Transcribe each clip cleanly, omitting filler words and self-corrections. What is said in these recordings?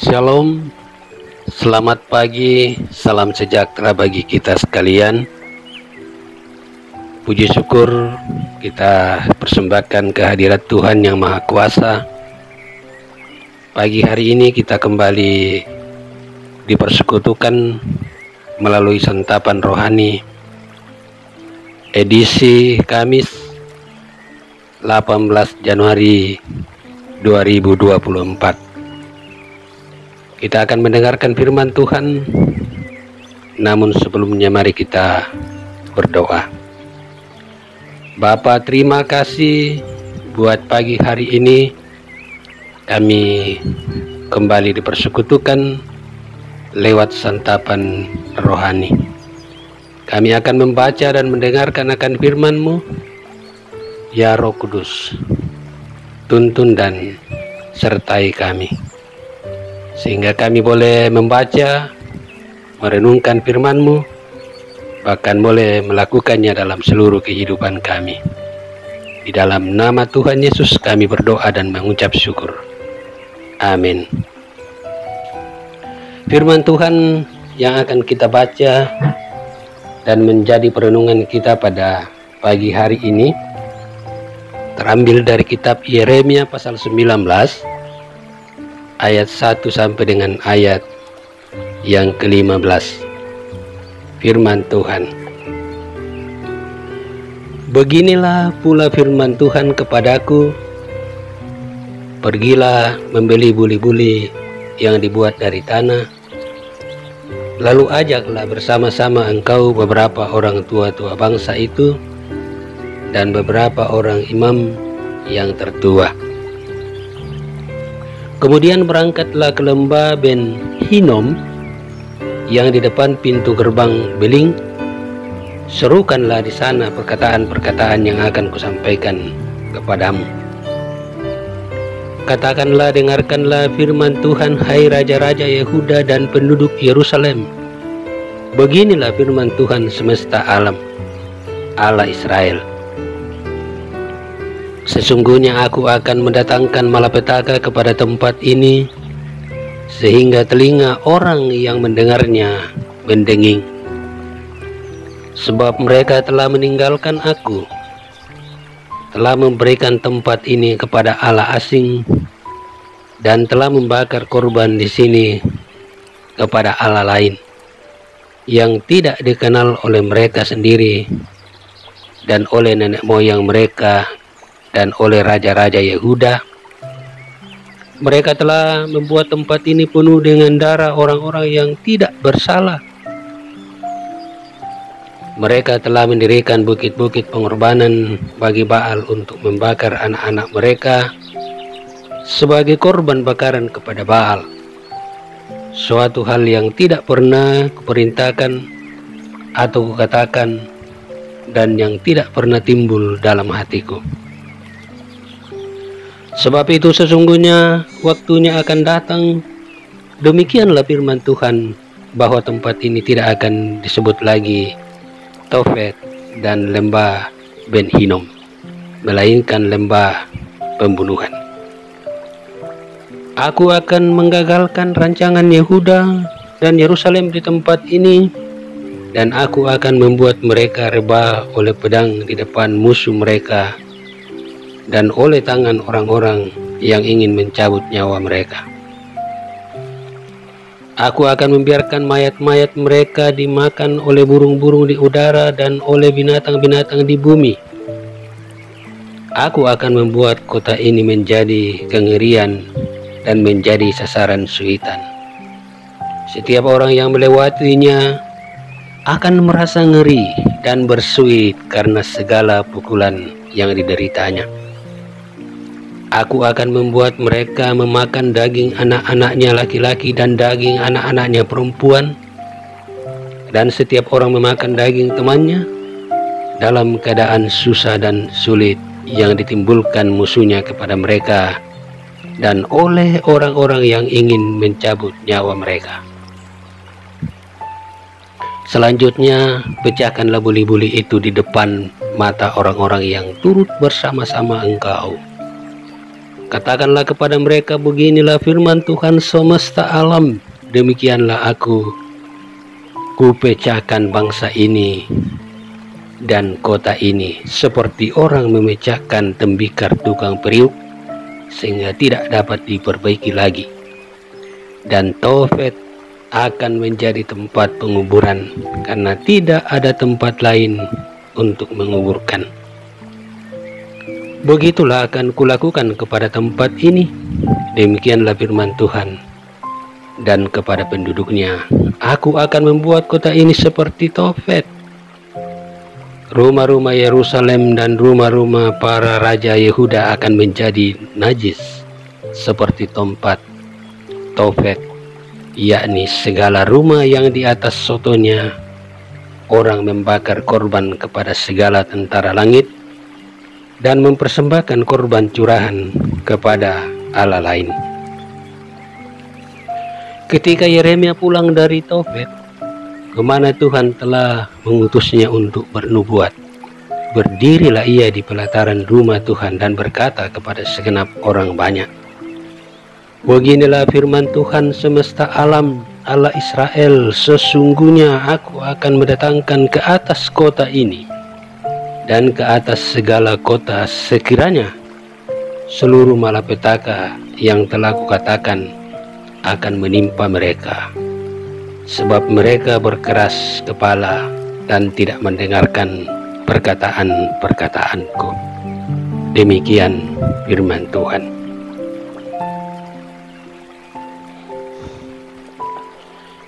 Shalom, selamat pagi, salam sejahtera bagi kita sekalian. Puji syukur kita persembahkan kehadirat Tuhan yang Maha Kuasa. Pagi hari ini kita kembali dipersekutukan melalui santapan rohani edisi Kamis 18 Januari 2024. Kita akan mendengarkan firman Tuhan, namun sebelumnya mari kita berdoa. Bapa, terima kasih buat pagi hari ini kami kembali dipersekutukan lewat santapan rohani. Kami akan membaca dan mendengarkan akan firman-Mu, ya Roh Kudus, tuntun dan sertai kami, sehingga kami boleh membaca, merenungkan firman-Mu, bahkan boleh melakukannya dalam seluruh kehidupan kami. Di dalam nama Tuhan Yesus kami berdoa dan mengucap syukur. Amin. Firman Tuhan yang akan kita baca dan menjadi perenungan kita pada pagi hari ini terambil dari kitab Yeremia pasal 19 ayat 1 sampai dengan ayat yang ke-15. Firman Tuhan. Beginilah pula firman Tuhan kepadaku, pergilah membeli buli-buli yang dibuat dari tanah, lalu ajaklah bersama-sama engkau beberapa orang tua-tua bangsa itu dan beberapa orang imam yang tertua. Kemudian berangkatlah ke lembah Ben Hinom yang di depan pintu gerbang beling. Serukanlah di sana perkataan-perkataan yang akan kusampaikan kepadamu. Katakanlah, dengarkanlah firman Tuhan, hai raja-raja Yehuda dan penduduk Yerusalem. Beginilah firman Tuhan semesta alam, Allah Israel. Sesungguhnya aku akan mendatangkan malapetaka kepada tempat ini, sehingga telinga orang yang mendengarnya mendenging. Sebab mereka telah meninggalkan aku, telah memberikan tempat ini kepada Allah asing, dan telah membakar korban di sini kepada Allah lain, yang tidak dikenal oleh mereka sendiri, dan oleh nenek moyang mereka, dan oleh raja-raja Yehuda. Mereka telah membuat tempat ini penuh dengan darah orang-orang yang tidak bersalah. Mereka telah mendirikan bukit-bukit pengorbanan bagi Baal untuk membakar anak-anak mereka sebagai korban bakaran kepada Baal. Suatu hal yang tidak pernah kuperintahkan atau kukatakan, dan yang tidak pernah timbul dalam hatiku. Sebab itu sesungguhnya waktunya akan datang, demikianlah firman Tuhan, bahwa tempat ini tidak akan disebut lagi Tofet dan lembah Ben Hinom, melainkan lembah pembunuhan. Aku akan menggagalkan rancangan Yehuda dan Yerusalem di tempat ini, dan aku akan membuat mereka rebah oleh pedang di depan musuh mereka, dan oleh tangan orang-orang yang ingin mencabut nyawa mereka. Aku akan membiarkan mayat-mayat mereka dimakan oleh burung-burung di udara dan oleh binatang-binatang di bumi. Aku akan membuat kota ini menjadi kengerian dan menjadi sasaran suitan. Setiap orang yang melewatinya akan merasa ngeri dan bersuit karena segala pukulan yang dideritanya. Aku akan membuat mereka memakan daging anak-anaknya laki-laki dan daging anak-anaknya perempuan, dan setiap orang memakan daging temannya dalam keadaan susah dan sulit yang ditimbulkan musuhnya kepada mereka, dan oleh orang-orang yang ingin mencabut nyawa mereka. Selanjutnya, pecahkanlah buli-buli itu di depan mata orang-orang yang turut bersama-sama engkau. Katakanlah kepada mereka, beginilah firman Tuhan semesta alam, demikianlah aku kupecahkan bangsa ini dan kota ini seperti orang memecahkan tembikar tukang periuk, sehingga tidak dapat diperbaiki lagi. Dan Tofet akan menjadi tempat penguburan, karena tidak ada tempat lain untuk menguburkan. Begitulah akan kulakukan kepada tempat ini, demikianlah firman Tuhan. Dan kepada penduduknya, aku akan membuat kota ini seperti Tofet. Rumah-rumah Yerusalem dan rumah-rumah para raja Yehuda akan menjadi najis seperti tempat Tofet, yakni segala rumah yang di atas sotonya orang membakar korban kepada segala tentara langit dan mempersembahkan korban curahan kepada Allah lain. Ketika Yeremia pulang dari Tofet, kemana Tuhan telah mengutusnya untuk bernubuat, berdirilah ia di pelataran rumah Tuhan dan berkata kepada segenap orang banyak, beginilah firman Tuhan semesta alam, Allah Israel, sesungguhnya aku akan mendatangkan ke atas kota ini dan ke atas segala kota sekiranya seluruh malapetaka yang telah kukatakan akan menimpa mereka, sebab mereka berkeras kepala dan tidak mendengarkan perkataan-perkataanku. Demikian firman Tuhan.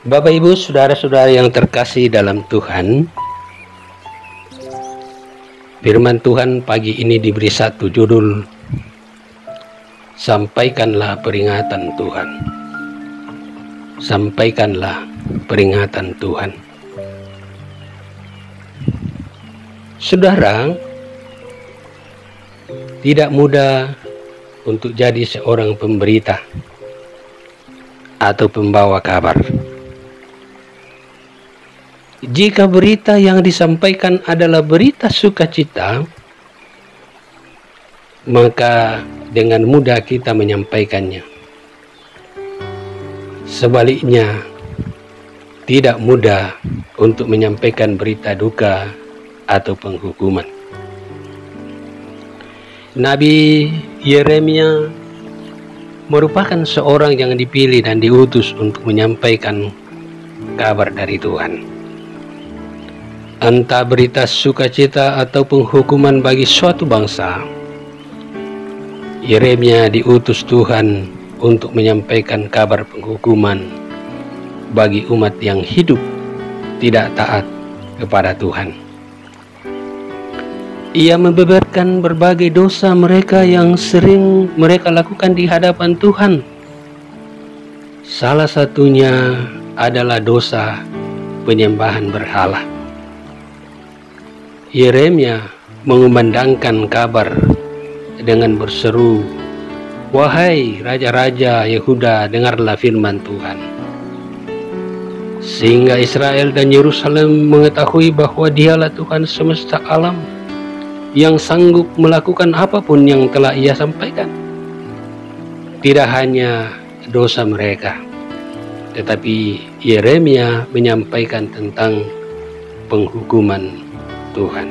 Bapak Ibu saudara-saudara yang terkasih dalam Tuhan, firman Tuhan pagi ini diberi satu judul, sampaikanlah peringatan Tuhan. Sampaikanlah peringatan Tuhan. Saudara, tidak mudah untuk jadi seorang pemberita atau pembawa kabar. Jika berita yang disampaikan adalah berita sukacita, maka dengan mudah kita menyampaikannya. Sebaliknya, tidak mudah untuk menyampaikan berita duka atau penghukuman. Nabi Yeremia merupakan seorang yang dipilih dan diutus untuk menyampaikan kabar dari Tuhan. Entah berita sukacita atau penghukuman bagi suatu bangsa, Yeremia diutus Tuhan untuk menyampaikan kabar penghukuman bagi umat yang hidup tidak taat kepada Tuhan. Ia membeberkan berbagai dosa mereka yang sering mereka lakukan di hadapan Tuhan. Salah satunya adalah dosa penyembahan berhala. Yeremia mengumandangkan kabar dengan berseru, wahai raja-raja Yehuda, dengarlah firman Tuhan. Sehingga Israel dan Yerusalem mengetahui bahwa dialah Tuhan semesta alam yang sanggup melakukan apapun yang telah ia sampaikan. Tidak hanya dosa mereka, tetapi Yeremia menyampaikan tentang penghukuman Tuhan.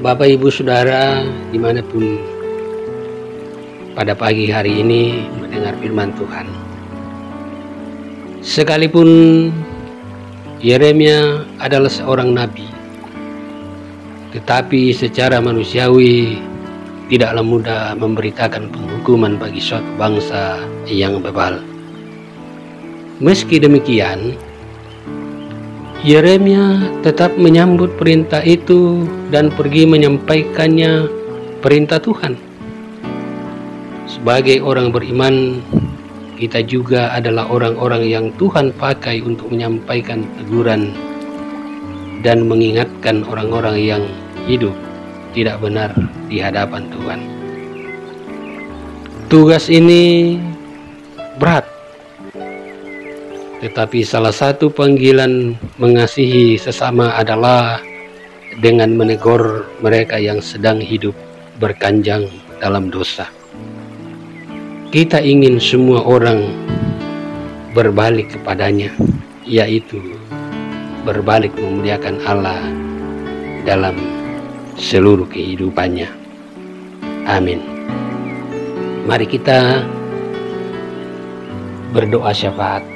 Bapak Ibu Saudara dimanapun pada pagi hari ini mendengar firman Tuhan, sekalipun Yeremia adalah seorang nabi, tetapi secara manusiawi tidaklah mudah memberitakan penghukuman bagi suatu bangsa yang bebal. Meski demikian, Yeremia tetap menyambut perintah itu dan pergi menyampaikannya perintah Tuhan. Sebagai orang beriman, kita juga adalah orang-orang yang Tuhan pakai untuk menyampaikan teguran dan mengingatkan orang-orang yang hidup tidak benar di hadapan Tuhan. Tugas ini berat, Tetapi salah satu panggilan mengasihi sesama adalah dengan menegur mereka yang sedang hidup berkanjang dalam dosa. Kita ingin semua orang berbalik kepadanya, yaitu berbalik memuliakan Allah dalam seluruh kehidupannya. Amin. Mari kita berdoa syafaat.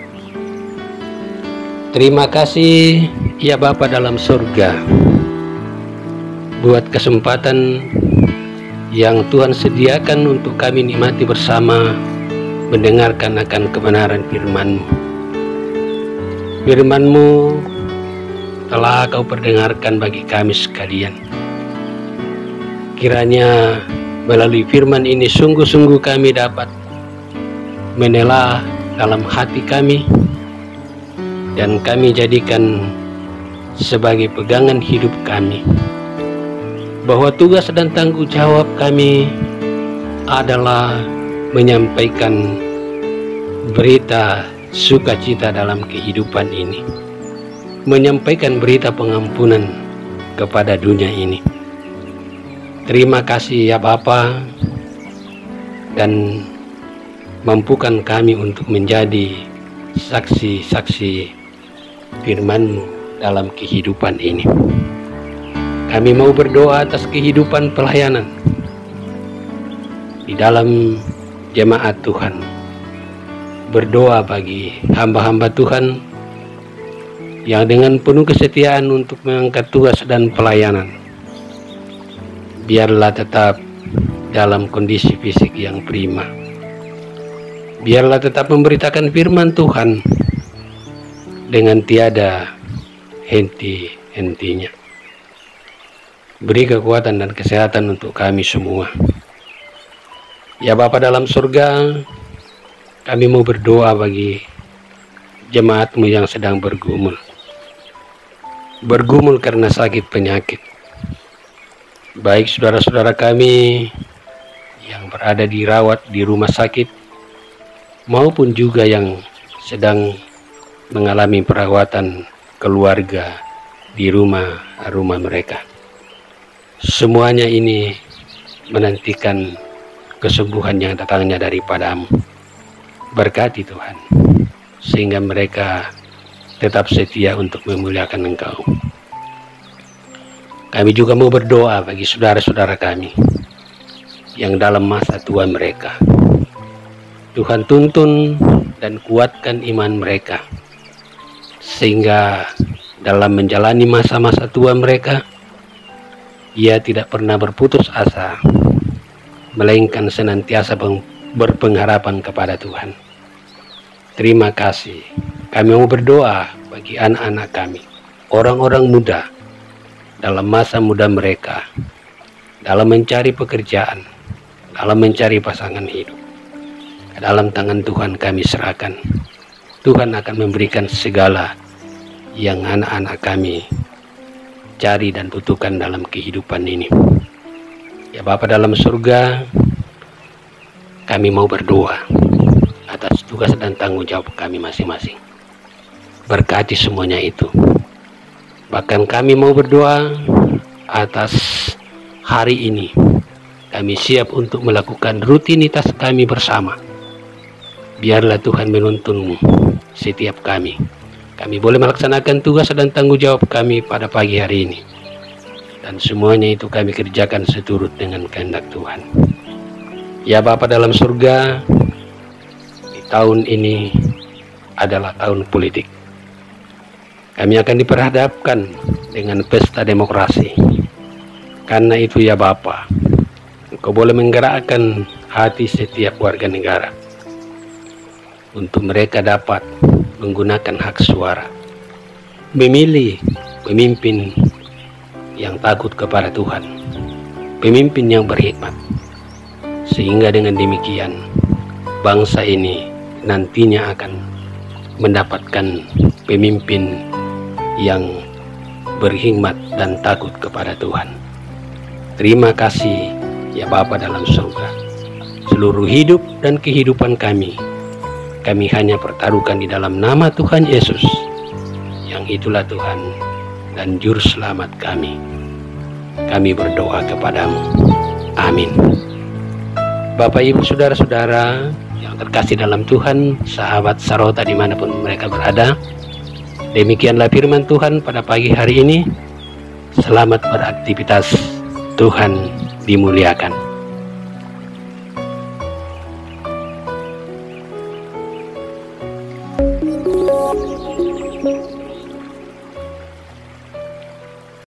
Terima kasih ya Bapa dalam surga, buat kesempatan yang Tuhan sediakan untuk kami nikmati bersama mendengarkan akan kebenaran firman-Mu. Firman-Mu telah Kau perdengarkan bagi kami sekalian. Kiranya melalui firman ini sungguh-sungguh kami dapat menelah dalam hati kami, dan kami jadikan sebagai pegangan hidup kami, bahwa tugas dan tanggung jawab kami adalah menyampaikan berita sukacita dalam kehidupan ini, menyampaikan berita pengampunan kepada dunia ini. Terima kasih ya Bapa, dan mampukan kami untuk menjadi saksi-saksi firman-Mu dalam kehidupan ini. Kami mau berdoa atas kehidupan pelayanan di dalam jemaat Tuhan. Berdoa bagi hamba-hamba Tuhan yang dengan penuh kesetiaan untuk mengangkat tugas dan pelayanan. Biarlah tetap dalam kondisi fisik yang prima. Biarlah tetap memberitakan firman Tuhan dengan tiada henti-hentinya. Beri kekuatan dan kesehatan untuk kami semua. Ya Bapa dalam surga, kami mau berdoa bagi jemaat-Mu yang sedang bergumul karena sakit penyakit. Baik saudara-saudara kami yang berada dirawat di rumah sakit, maupun juga yang sedang mengalami perawatan keluarga di rumah mereka. Semuanya ini menantikan kesembuhan yang datangnya daripada-Mu. Berkati Tuhan, sehingga mereka tetap setia untuk memuliakan Engkau. Kami juga mau berdoa bagi saudara-saudara kami yang dalam masa tua mereka. Tuhan tuntun dan kuatkan iman mereka, sehingga dalam menjalani masa-masa tua mereka, ia tidak pernah berputus asa, melainkan senantiasa berpengharapan kepada Tuhan. Terima kasih. Kami mau berdoa bagi anak-anak kami, orang-orang muda dalam masa muda mereka, dalam mencari pekerjaan, dalam mencari pasangan hidup. Ke dalam tangan Tuhan kami serahkan. Tuhan akan memberikan segala yang anak-anak kami cari dan butuhkan dalam kehidupan ini. Ya Bapa dalam surga, kami mau berdoa atas tugas dan tanggung jawab kami masing-masing. Berkati semuanya itu. Bahkan kami mau berdoa atas hari ini. Kami siap untuk melakukan rutinitas kami bersama. Biarlah Tuhan menuntun setiap kami. Kami boleh melaksanakan tugas dan tanggung jawab kami pada pagi hari ini. Dan semuanya itu kami kerjakan seturut dengan kehendak Tuhan. Ya Bapa dalam surga, di tahun ini adalah tahun politik. Kami akan diperhadapkan dengan pesta demokrasi. Karena itu ya Bapa, Engkau boleh menggerakkan hati setiap warga negara untuk mereka dapat menggunakan hak suara, memilih pemimpin yang takut kepada Tuhan, pemimpin yang berhikmat, sehingga dengan demikian bangsa ini nantinya akan mendapatkan pemimpin yang berhikmat dan takut kepada Tuhan. Terima kasih ya Bapa dalam surga. Seluruh hidup dan kehidupan kami kami hanya pertaruhkan di dalam nama Tuhan Yesus, yang itulah Tuhan dan Juru Selamat kami. Kami berdoa kepadamu. Amin. Bapak, Ibu, Saudara-saudara yang terkasih dalam Tuhan, sahabat Sarota dimanapun mereka berada, demikianlah firman Tuhan pada pagi hari ini. Selamat beraktivitas. Tuhan dimuliakan.